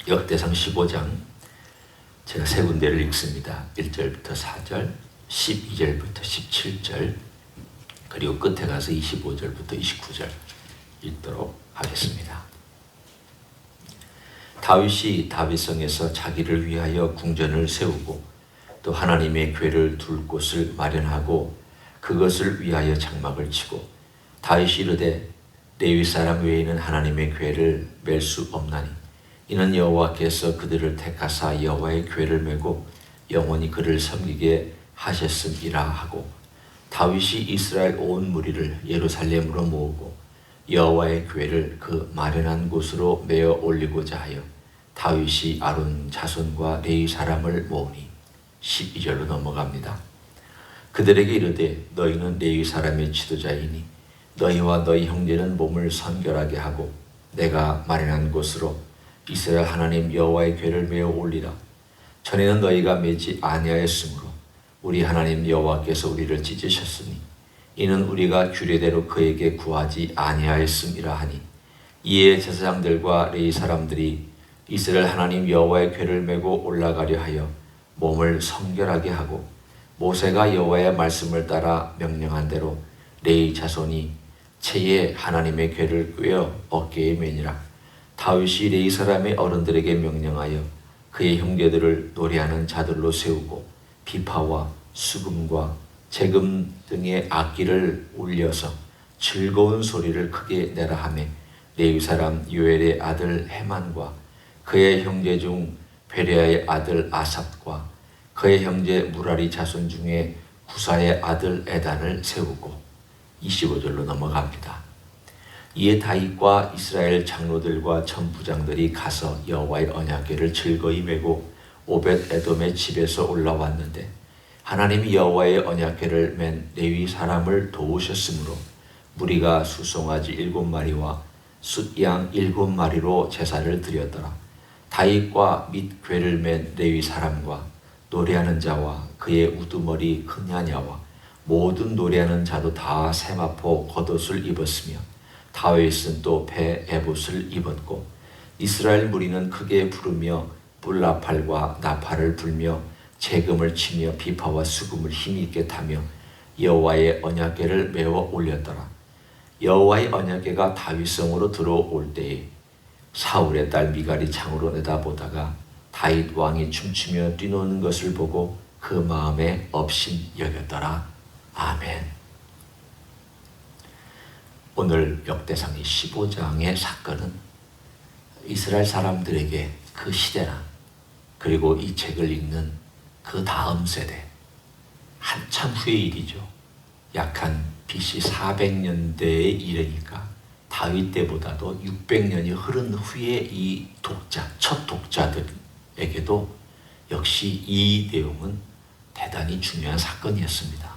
역대상 15장 제가 세 군데를 읽습니다. 1절부터 4절, 12절부터 17절, 그리고 끝에 가서 25절부터 29절 읽도록 하겠습니다. 다윗이 다윗성에서 자기를 위하여 궁전을 세우고 또 하나님의 궤를 둘 곳을 마련하고 그것을 위하여 장막을 치고 다윗이 이르되 레위 사람 외에는 하나님의 궤를 맬 수 없나니 이는 여호와께서 그들을 택하사 여호와의 궤를 메고 영원히 그를 섬기게 하셨음이라 하고 다윗이 이스라엘 온 무리를 예루살렘으로 모으고 여호와의 궤를 그 마련한 곳으로 메어 올리고자 하여 다윗이 아론 자손과 레위 사람을 모으니 12절로 넘어갑니다. 그들에게 이르되 너희는 레위 사람의 지도자이니 너희와 너희 형제는 몸을 선결하게 하고 내가 마련한 곳으로 이스라엘 하나님 여호와의 궤를 메어 올리라. 전에는 너희가 매지 아니하였으므로 우리 하나님 여호와께서 우리를 찢으셨으니 이는 우리가 규례대로 그에게 구하지 아니하였음이라 하니 이에 제사장들과 레위 사람들이 이스라엘 하나님 여호와의 궤를 메고 올라가려 하여 몸을 성결하게 하고 모세가 여호와의 말씀을 따라 명령한 대로 레위 자손이 채에 하나님의 궤를 꿰어 어깨에 매니라. 다윗이 레위 사람의 어른들에게 명령하여 그의 형제들을 노래하는 자들로 세우고 비파와 수금과 재금 등의 악기를 울려서 즐거운 소리를 크게 내라 하매 레위 사람 요엘의 아들 헤만과 그의 형제 중 베레아의 아들 아삽과 그의 형제 무라리 자손 중에 구사의 아들 에단을 세우고 25절로 넘어갑니다. 이에 다윗과 이스라엘 장로들과 천부장들이 가서 여호와의 언약궤를 즐거이 메고 오벳 에돔의 집에서 올라왔는데 하나님이 여호와의 언약궤를 맨 레위 사람을 도우셨으므로 무리가 수송아지 7마리와 숫양 7마리로 제사를 드렸더라. 다윗과 및 궤를 맨 레위 사람과 노래하는 자와 그의 우두머리 큰야냐와 모든 노래하는 자도 다 세마포 겉옷을 입었으며 다윗은 또 배 에봇을 입었고 이스라엘 무리는 크게 부르며 뿔나팔과 나팔을 불며 재금을 치며 비파와 수금을 힘있게 타며 여호와의 언약궤를 메어 올렸더라. 여호와의 언약궤가 다윗성으로 들어올 때에 사울의 딸 미갈이 창으로 내다보다가 다윗 왕이 춤추며 뛰노는 것을 보고 그 마음에 업신 여겼더라. 아멘. 오늘 역대상 15장의 사건은 이스라엘 사람들에게 그 시대나 그리고 이 책을 읽는 그 다음 세대 한참 후의 일이죠. 약 한 BC 400년대의 일이니까 다윗 때보다도 600년이 흐른 후에 이 독자, 첫 독자들에게도 역시 이 내용은 대단히 중요한 사건이었습니다.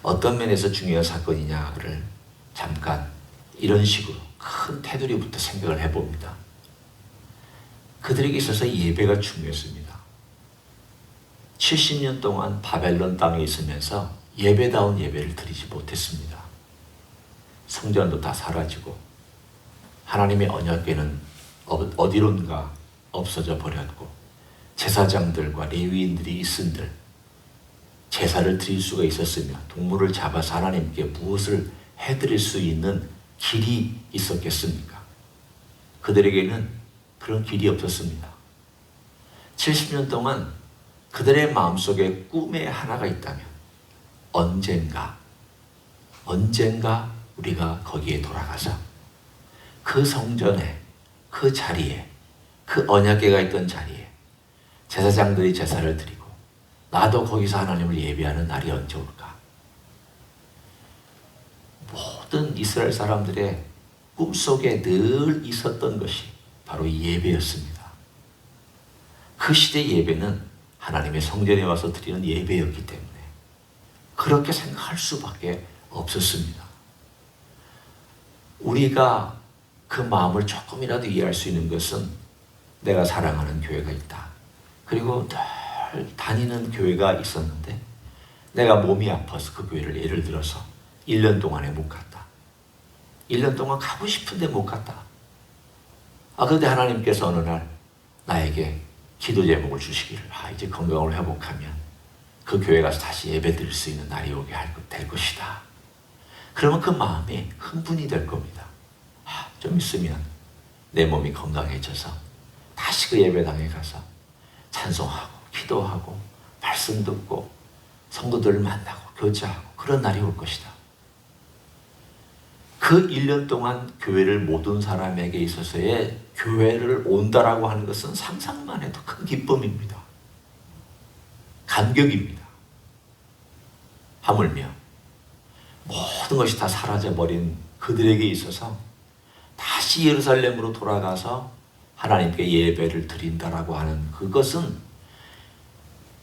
어떤 면에서 중요한 사건이냐를 잠깐 이런 식으로 큰 테두리부터 생각을 해봅니다. 그들에게 있어서 예배가 중요했습니다. 70년 동안 바벨론 땅에 있으면서 예배다운 예배를 드리지 못했습니다. 성전도 다 사라지고 하나님의 언약궤는 어디론가 없어져 버렸고 제사장들과 레위인들이 있은들 제사를 드릴 수가 있었으며 동물을 잡아서 하나님께 무엇을 해드릴 수 있는 길이 있었겠습니까? 그들에게는 그런 길이 없었습니다. 70년 동안 그들의 마음속에 꿈의 하나가 있다면 언젠가 우리가 거기에 돌아가서 그 성전에, 그 자리에, 그 언약궤가 있던 자리에 제사장들이 제사를 드리고 나도 거기서 하나님을 예배하는 날이 언제 올까? 모든 이스라엘 사람들의 꿈속에 늘 있었던 것이 바로 이 예배였습니다. 그 시대 예배는 하나님의 성전에 와서 드리는 예배였기 때문에 그렇게 생각할 수밖에 없었습니다. 우리가 그 마음을 조금이라도 이해할 수 있는 것은 내가 사랑하는 교회가 있다. 그리고 늘 다니는 교회가 있었는데 내가 몸이 아파서 그 교회를 예를 들어서 1년 동안에 못 갔다. 1년 동안 가고 싶은데 못 갔다. 그런데 하나님께서 어느 날 나에게 기도 제목을 주시기를, 이제 건강을 회복하면 그 교회 가서 다시 예배 드릴 수 있는 날이 오게 될 것이다. 그러면 그 마음이 흥분이 될 겁니다. 좀 있으면 내 몸이 건강해져서 다시 그 예배당에 가서 찬송하고 기도하고 말씀 듣고 성도들을 만나고 교제하고 그런 날이 올 것이다. 그 1년 동안 교회를 못 온 사람에게 있어서의 교회를 온다라고 하는 것은 상상만 해도 큰 기쁨입니다. 감격입니다. 하물며 모든 것이 다 사라져버린 그들에게 있어서 다시 예루살렘으로 돌아가서 하나님께 예배를 드린다라고 하는 그것은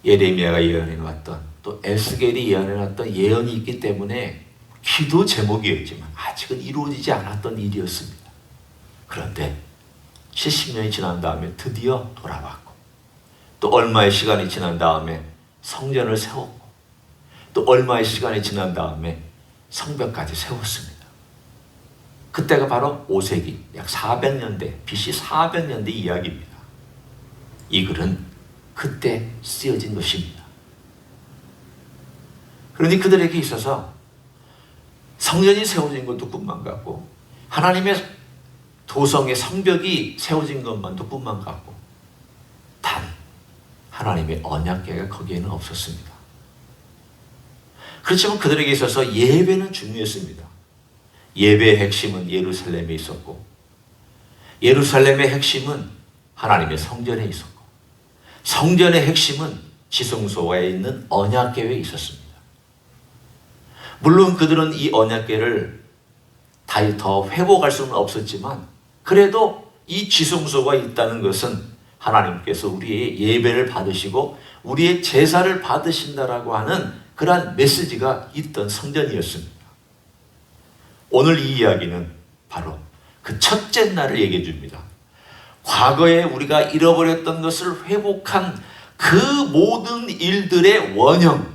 예레미야가 예언해놨던, 또 에스겔이 예언해놨던 예언이 있기 때문에 기도 제목이었지만 아직은 이루어지지 않았던 일이었습니다. 그런데 70년이 지난 다음에 드디어 돌아왔고, 또 얼마의 시간이 지난 다음에 성전을 세웠고, 또 얼마의 시간이 지난 다음에 성벽까지 세웠습니다. 그때가 바로 5세기, 약 400년대, BC 400년대 이야기입니다. 이 글은 그때 쓰여진 것입니다. 그러니 그들에게 있어서 성전이 세워진 것도 꿈만 같고, 하나님의 도성의 성벽이 세워진 것만도 꿈만 같고, 단 하나님의 언약궤가 거기에는 없었습니다. 그렇지만 그들에게 있어서 예배는 중요했습니다. 예배의 핵심은 예루살렘에 있었고, 예루살렘의 핵심은 하나님의 성전에 있었고, 성전의 핵심은 지성소에 있는 언약궤에 있었습니다. 물론 그들은 이 언약궤를 더 회복할 수는 없었지만, 그래도 이 지성소가 있다는 것은 하나님께서 우리의 예배를 받으시고 우리의 제사를 받으신다라고 하는 그러한 메시지가 있던 성전이었습니다. 오늘 이 이야기는 바로 그 첫째 날을 얘기해 줍니다. 과거에 우리가 잃어버렸던 것을 회복한 그 모든 일들의 원형,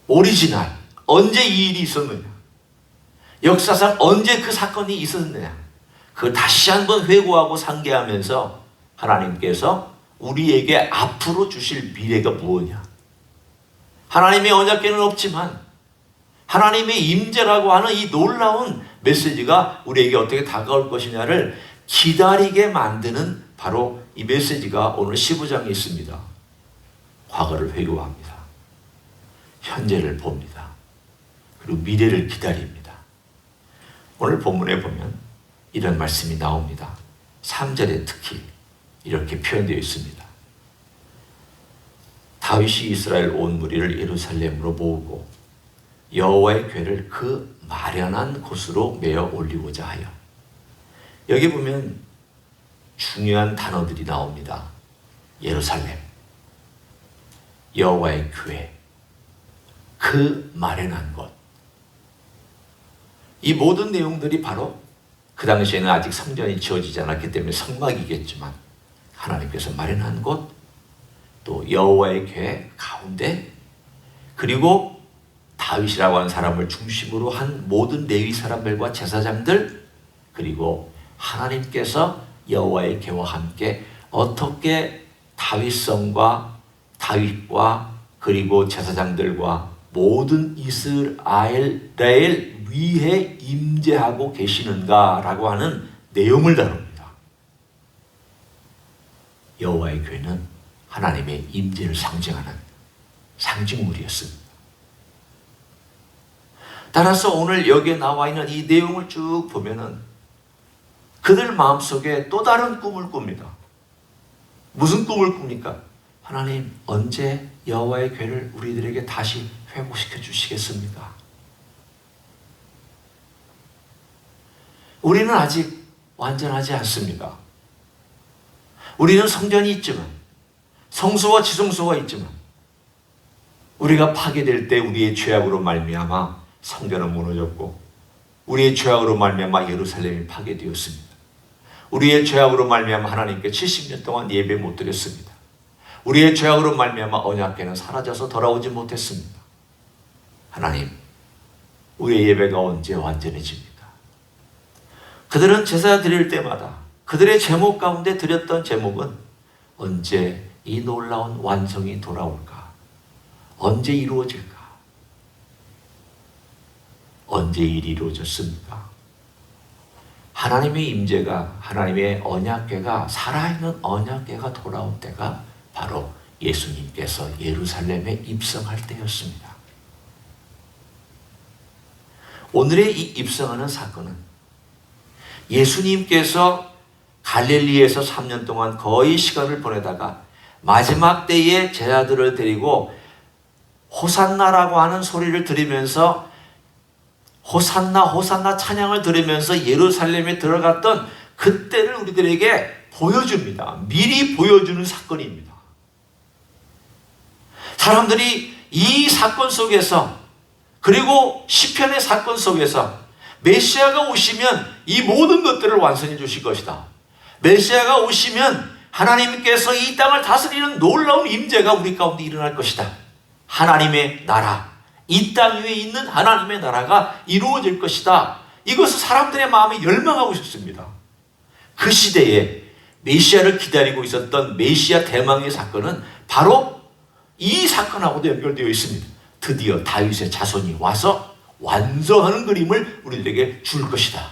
오리지널, 언제 이 일이 있었느냐, 역사상 언제 그 사건이 있었느냐, 그걸 다시 한번 회고하고 상기하면서 하나님께서 우리에게 앞으로 주실 미래가 무엇이냐, 하나님의 언약궤는 없지만 하나님의 임재라고 하는 이 놀라운 메시지가 우리에게 어떻게 다가올 것이냐를 기다리게 만드는 바로 이 메시지가 오늘 15장에 있습니다. 과거를 회고합니다. 현재를 봅니다. 그리고 미래를 기다립니다. 오늘 본문에 보면 이런 말씀이 나옵니다. 3절에 특히 이렇게 표현되어 있습니다. 다윗이 이스라엘 온 무리를 예루살렘으로 모으고 여호와의 궤를 그 마련한 곳으로 메어 올리고자 하여. 여기 보면 중요한 단어들이 나옵니다. 예루살렘, 여호와의 궤, 그 마련한 곳. 이 모든 내용들이 바로 그 당시에는 아직 성전이 지어지지 않았기 때문에 성막이겠지만 하나님께서 마련한 곳, 또 여호와의 궤 가운데, 그리고 다윗이라고 하는 사람을 중심으로 한 모든 레위 사람들과 제사장들, 그리고 하나님께서 여호와의 궤와 함께 어떻게 다윗과 그리고 제사장들과 모든 이스라엘 위에 임재하고 계시는가라고 하는 내용을 다룹니다. 여호와의 궤는 하나님의 임재를 상징하는 상징물이었습니다. 따라서 오늘 여기에 나와 있는 이 내용을 쭉 보면은 그들 마음속에 또 다른 꿈을 꿉니다. 무슨 꿈을 꿉니까? 하나님, 언제 여호와의 궤를 우리들에게 다시 회복시켜 주시겠습니까? 우리는 아직 완전하지 않습니다. 우리는 성전이 있지만, 성소와 지성소가 있지만, 우리가 파괴될 때 우리의 죄악으로 말미암아 성전은 무너졌고, 우리의 죄악으로 말미암아 예루살렘이 파괴되었습니다. 우리의 죄악으로 말미암아 하나님께 70년 동안 예배 못 드렸습니다. 우리의 죄악으로 말미암아 언약궤는 사라져서 돌아오지 못했습니다. 하나님, 우리의 예배가 언제 완전해집니까? 그들은 제사 드릴 때마다 그들의 제목 가운데 드렸던 제목은 언제 이 놀라운 완성이 돌아올까? 언제 이루어질까? 언제 일이 이루어졌습니까? 하나님의 임재가, 하나님의 언약궤가, 살아있는 언약궤가 돌아온 때가 바로 예수님께서 예루살렘에 입성할 때였습니다. 오늘의 이 입성하는 사건은 예수님께서 갈릴리에서 3년 동안 거의 시간을 보내다가 마지막 때에 제자들을 데리고 호산나라고 하는 소리를 들으면서 호산나 호산나 찬양을 들으면서 예루살렘에 들어갔던 그때를 우리들에게 보여줍니다. 미리 보여주는 사건입니다. 사람들이 이 사건 속에서, 그리고 시편의 사건 속에서 메시아가 오시면 이 모든 것들을 완성해 주실 것이다. 메시아가 오시면 하나님께서 이 땅을 다스리는 놀라운 임재가 우리 가운데 일어날 것이다. 하나님의 나라, 이 땅 위에 있는 하나님의 나라가 이루어질 것이다. 이것을 사람들의 마음에 열망하고 있었습니다. 그 시대에 메시아를 기다리고 있었던 메시아 대망의 사건은 바로 이 사건하고도 연결되어 있습니다. 드디어 다윗의 자손이 와서 완성하는 그림을 우리들에게 줄 것이다.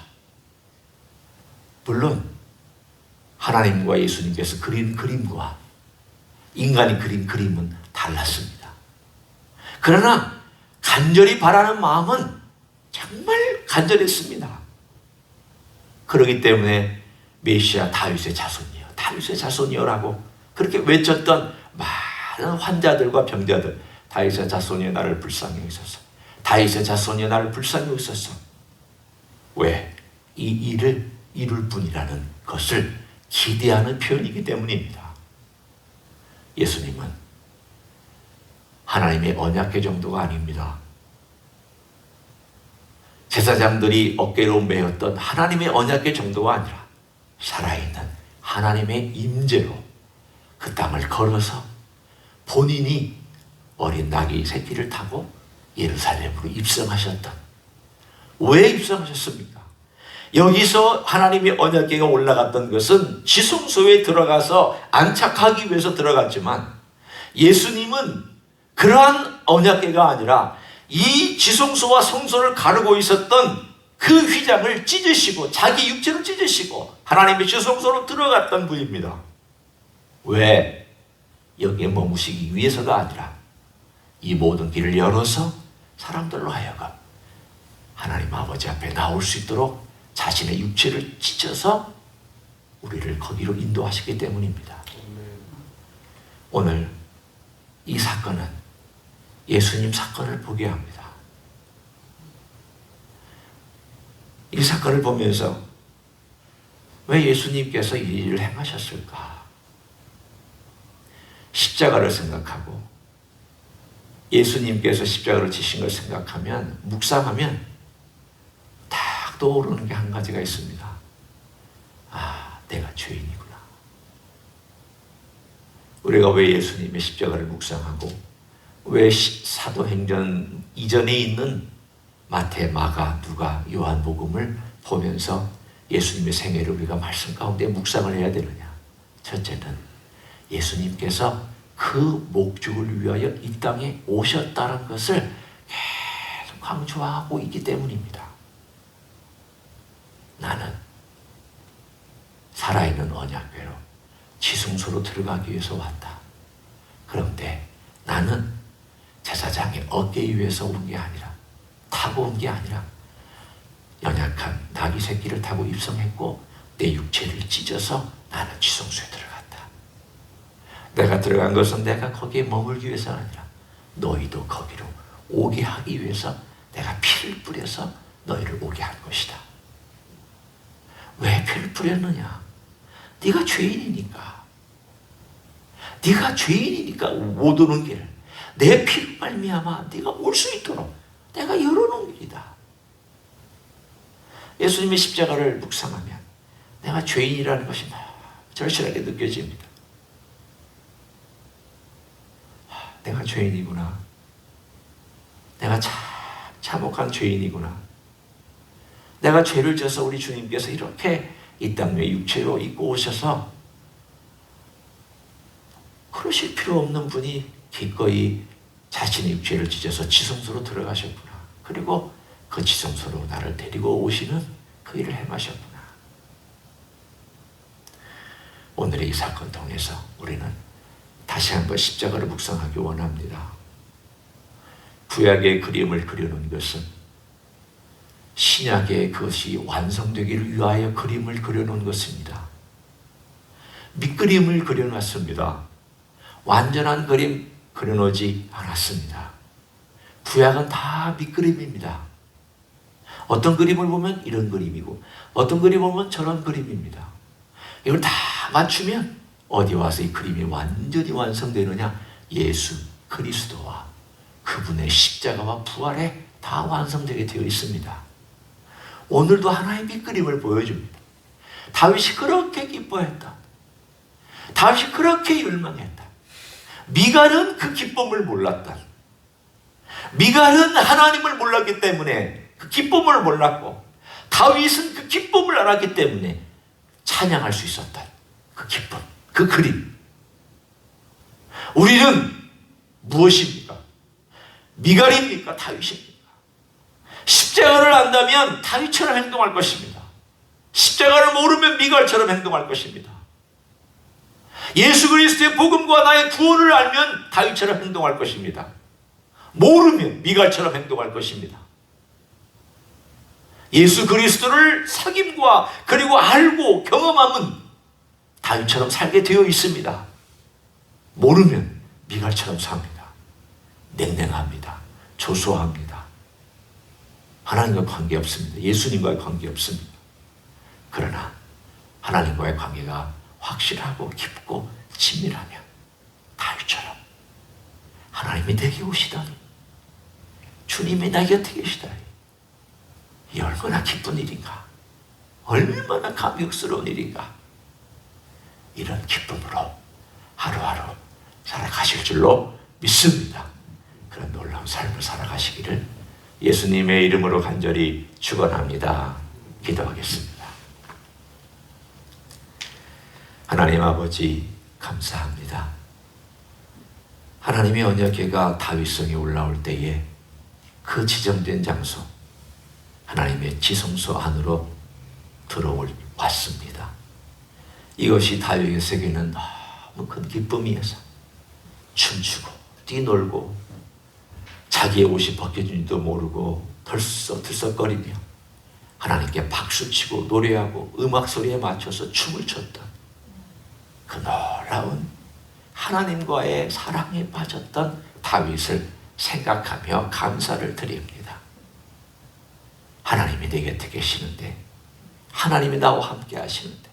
물론 하나님과 예수님께서 그린 그림과 인간이 그린 그림은 달랐습니다. 그러나 간절히 바라는 마음은 정말 간절했습니다. 그렇기 때문에 메시아 다윗의 자손이여, 다윗의 자손이여라고 그렇게 외쳤던 많은 환자들과 병자들, 다윗의 자손이여 나를 불쌍히 여기소서, 다윗의 자손이여 나를 불쌍히 여기소서. 왜? 이 일을 이룰 분이라는 것을 기대하는 표현이기 때문입니다. 예수님은 하나님의 언약궤 정도가 아닙니다. 제사장들이 어깨로 메었던 하나님의 언약궤 정도가 아니라 살아있는 하나님의 임재로 그 땅을 걸어서 본인이 어린 나귀 새끼를 타고 예루살렘으로 입성하셨던, 왜 입성하셨습니까? 여기서 하나님의 언약궤가 올라갔던 것은 지성소에 들어가서 안착하기 위해서 들어갔지만 예수님은 그러한 언약궤가 아니라 이 지성소와 성소를 가르고 있었던 그 휘장을 찢으시고 자기 육체를 찢으시고 하나님의 지성소로 들어갔던 분입니다. 왜? 여기에 머무시기 위해서가 아니라 이 모든 길을 열어서 사람들로 하여금 하나님 아버지 앞에 나올 수 있도록 자신의 육체를 찢어서 우리를 거기로 인도하시기 때문입니다. 오늘 이 사건은 예수님 사건을 보게 합니다. 이 사건을 보면서 왜 예수님께서 이 일을 행하셨을까? 십자가를 생각하고 예수님께서 십자가를 지신 걸 생각하면, 묵상하면 딱 떠오르는 게 한 가지가 있습니다. 아, 내가 죄인이구나. 우리가 왜 예수님의 십자가를 묵상하고 왜 사도행전 이전에 있는 마태, 마가, 누가, 요한복음을 보면서 예수님의 생애를 우리가 말씀 가운데 묵상을 해야 되느냐? 첫째는 예수님께서 그 목적을 위하여 이 땅에 오셨다는 것을 계속 강조하고 있기 때문입니다. 나는 살아있는 언약궤로 지성소로 들어가기 위해서 왔다. 그런데 나는 제사장의 어깨 위에서 온 게 아니라, 타고 온 게 아니라 연약한 나귀 새끼를 타고 입성했고 내 육체를 찢어서 나는 지성소에 들어갔다. 내가 들어간 것은 내가 거기에 머물기 위해서가 아니라 너희도 거기로 오게 하기 위해서 내가 피를 뿌려서 너희를 오게 한 것이다. 왜 피를 뿌렸느냐? 네가 죄인이니까. 네가 죄인이니까 못 오는 길, 내 피로 말미암아 네가 올 수 있도록 내가 열어놓은 길이다. 예수님의 십자가를 묵상하면 내가 죄인이라는 것이 절실하게 느껴집니다. 내가 죄인이구나. 내가 참혹한 죄인이구나. 내가 죄를 져서 우리 주님께서 이렇게 이 땅에 육체로 입고 오셔서 그러실 필요 없는 분이 기꺼이 자신의 육체를 찢어서 지성소로 들어가셨구나. 그리고 그 지성소로 나를 데리고 오시는 그 일을 행하셨구나. 오늘의 이 사건 통해서 우리는 다시 한번 십자가를 묵상하기 원합니다. 구약의 그림을 그려놓은 것은 신약의 그것이 완성되기를 위하여 그림을 그려놓은 것입니다. 밑그림을 그려놨습니다. 완전한 그림 그려놓지 않았습니다. 구약은 다 밑그림입니다. 어떤 그림을 보면 이런 그림이고 어떤 그림을 보면 저런 그림입니다. 이걸 다 맞추면 어디 와서 이 그림이 완전히 완성되느냐? 예수 그리스도와 그분의 십자가와 부활에 다 완성되게 되어 있습니다. 오늘도 하나의 밑그림을 보여줍니다. 다윗이 그렇게 기뻐했다. 다윗이 그렇게 열망했다. 미갈은 그 기쁨을 몰랐다. 미갈은 하나님을 몰랐기 때문에 그 기쁨을 몰랐고 다윗은 그 기쁨을 알았기 때문에 찬양할 수 있었다. 그 기쁨, 그 그림. 우리는 무엇입니까? 미갈입니까? 다윗입니까? 십자가를 안다면 다윗처럼 행동할 것입니다. 십자가를 모르면 미갈처럼 행동할 것입니다. 예수 그리스도의 복음과 나의 구원을 알면 다윗처럼 행동할 것입니다. 모르면 미갈처럼 행동할 것입니다. 예수 그리스도를 사귐과 그리고 알고 경험함은 다윗처럼 살게 되어 있습니다. 모르면 미갈처럼 삽니다. 냉랭합니다. 조소합니다. 하나님과 관계없습니다. 예수님과의 관계없습니다. 그러나 하나님과의 관계가 확실하고 깊고 친밀하면 다윗처럼 하나님이 내게 오시다니, 주님이 나 곁에 계시다니, 이 얼마나 기쁜 일인가, 얼마나 감격스러운 일인가. 이런 기쁨으로 하루하루 살아가실 줄로 믿습니다. 그런 놀라운 삶을 살아가시기를 예수님의 이름으로 간절히 축원합니다. 기도하겠습니다. 하나님 아버지 감사합니다. 하나님의 언약궤가 다윗성에 올라올 때에 그 지정된 장소 하나님의 지성소 안으로 왔습니다. 이것이 다윗에게는 너무 큰 기쁨이어서 춤추고 뛰놀고 자기의 옷이 벗겨진지도 모르고 들썩들썩거리며 하나님께 박수치고 노래하고 음악 소리에 맞춰서 춤을 췄던 그 놀라운 하나님과의 사랑에 빠졌던 다윗을 생각하며 감사를 드립니다. 하나님이 내 곁에 계시는데, 하나님이 나와 함께 하시는데,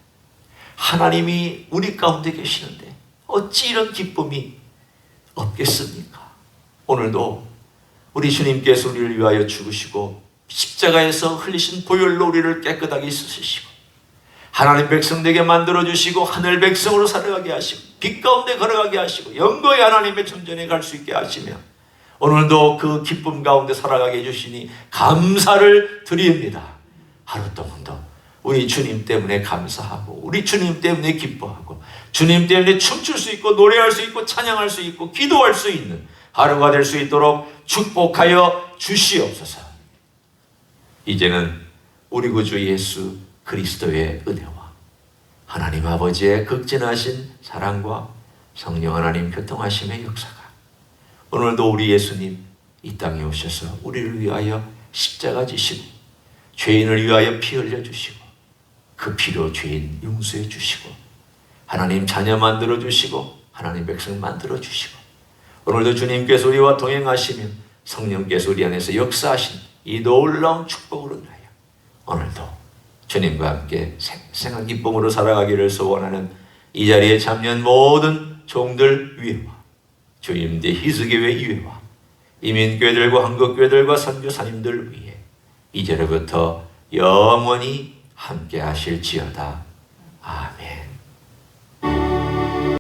하나님이 우리 가운데 계시는데 어찌 이런 기쁨이 없겠습니까? 오늘도 우리 주님께서 우리를 위하여 죽으시고 십자가에서 흘리신 보혈로 우리를 깨끗하게 씻으시고 하나님 백성 되게 만들어주시고 하늘 백성으로 살아가게 하시고 빛 가운데 걸어가게 하시고 영광의 하나님의 전전에 갈 수 있게 하시며 오늘도 그 기쁨 가운데 살아가게 해주시니 감사를 드립니다. 하루 동안도 우리 주님 때문에 감사하고 우리 주님 때문에 기뻐하고 주님 때문에 춤출 수 있고 노래할 수 있고 찬양할 수 있고 기도할 수 있는 하루가 될 수 있도록 축복하여 주시옵소서. 이제는 우리 구주 예수 그리스도의 은혜와 하나님 아버지의 극진하신 사랑과 성령 하나님 교통하심의 역사가 오늘도 우리 예수님 이 땅에 오셔서 우리를 위하여 십자가 지시고 죄인을 위하여 피 흘려 주시고 그 피로 죄인 용서해 주시고 하나님 자녀 만들어 주시고 하나님 백성 만들어 주시고 오늘도 주님께서 우리와 동행하시며 성령께서 우리 안에서 역사하신 이 놀라운 축복으로 인하여 오늘도 주님과 함께 생생한 기쁨으로 살아가기를 소원하는 이 자리에 참여한 모든 종들 위에와 주임대 희스교회 위에와 이민교회들과 한국교회들과 선교사님들 위에 이제로부터 영원히 함께 하실지어다. 아멘.